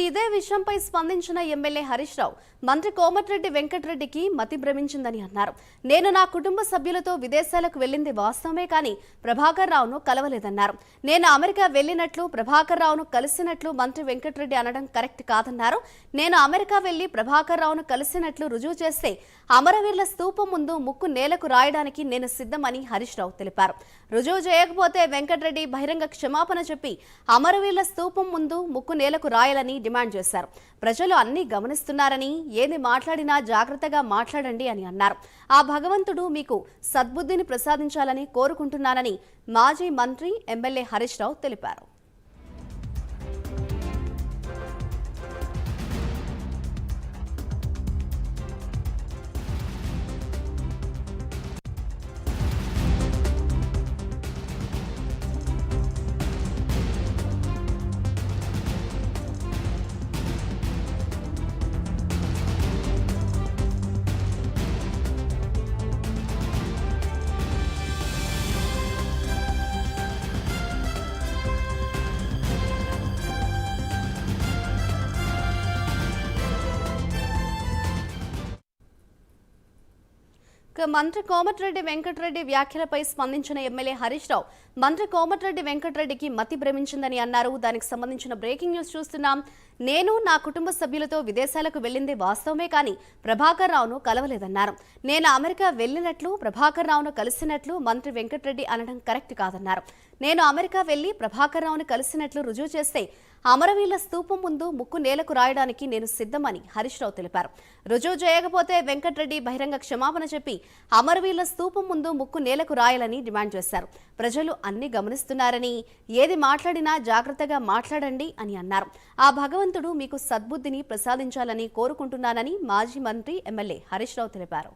ఇదే విషయంపై స్పందించిన ఎమ్మెల్యే హరీష్ రావు మంత్రి కోమటిరెడ్డి వెంకటరెడ్డికి మతి భ్రమించిందని అన్నారు. నేను నా కుటుంబ సభ్యులతో విదేశాలకు వెళ్లింది వాస్తవమే కానీ ప్రభాకర్ రావును కలవలేదన్నారు. నేను అమెరికా వెళ్లినట్లు ప్రభాకర్ రావును కలిసినట్లు మంత్రి వెంకటరెడ్డి అనడం కరెక్ట్ కాదన్నారు. నేను అమెరికా వెళ్లి ప్రభాకర్ రావును కలిసినట్లు రుజువు చేస్తే అమరవీరుల స్తూపం ముందు ముక్కు నేలకు రాయడానికి నేను సిద్ధమని హరీష్ రావు తెలిపారు. రుజువు చేయకపోతే వెంకటరెడ్డి బహిరంగ క్షమాపణ చెప్పి అమరవీరుల స్తూపం ముందు ముక్కు నేలకు రాయాలని డిమాండ్ చేశారు. ప్రజలు అన్ని గమనిస్తున్నారని ఏది మాట్లాడినా జాగ్రత్తగా మాట్లాడండి అని అన్నారు. ఆ భగవంతుడు మీకు సద్బుద్ధిని ప్రసాదించాలని కోరుకుంటున్నానని మాజీ మంత్రి ఎమ్మెల్యే హరీష్ రావు తెలిపారు. మంత్రి కోమటిరెడ్డి వెంకటరెడ్డి వ్యాఖ్యలపై స్పందించిన ఎమ్మెల్యే హరీష్ రావు మంత్రి కోమటిరెడ్డి వెంకటరెడ్డికి మతి భ్రమించిందని అన్నారు. దానికి సంబంధించిన బ్రేకింగ్ న్యూస్ చూస్తున్నాం. నేను నా కుటుంబ సభ్యులతో విదేశాలకు వెళ్లింది వాస్తవమే కానీ ప్రభాకర్ రావును కలవలేదన్నారు. నేను అమెరికా వెళ్లినట్లు ప్రభాకర్ రావును కలిసినట్లు మంత్రి వెంకటరెడ్డి అనడం కరెక్ట్ కాదన్నారు. నేను అమెరికా వెళ్లి ప్రభాకర్ రావును కలిసినట్లు రుజువు చేస్తే అమరవీరుల స్తూపం ముందు ముక్కు నేలకు రాయడానికి నేను సిద్ధమని హరీష్ రావు తెలిపారు. రుజువు చేయకపోతే వెంకటరెడ్డి బహిరంగ క్షమాపణ చెప్పి అమరవీరుల స్తూపం ముందు ముక్కు నేలకు రాయాలని డిమాండ్ చేశారు. ప్రజలు అన్ని గమనిస్తున్నారని ఏది మాట్లాడినా జాగ్రత్తగా మాట్లాడండి అని అన్నారు. ఆ భగవంతుడు మీకు సద్బుద్ధిని ప్రసాదించాలని కోరుకుంటున్నానని మాజీ మంత్రి ఎమ్మెల్యే హరీష్ రావు తెలిపారు.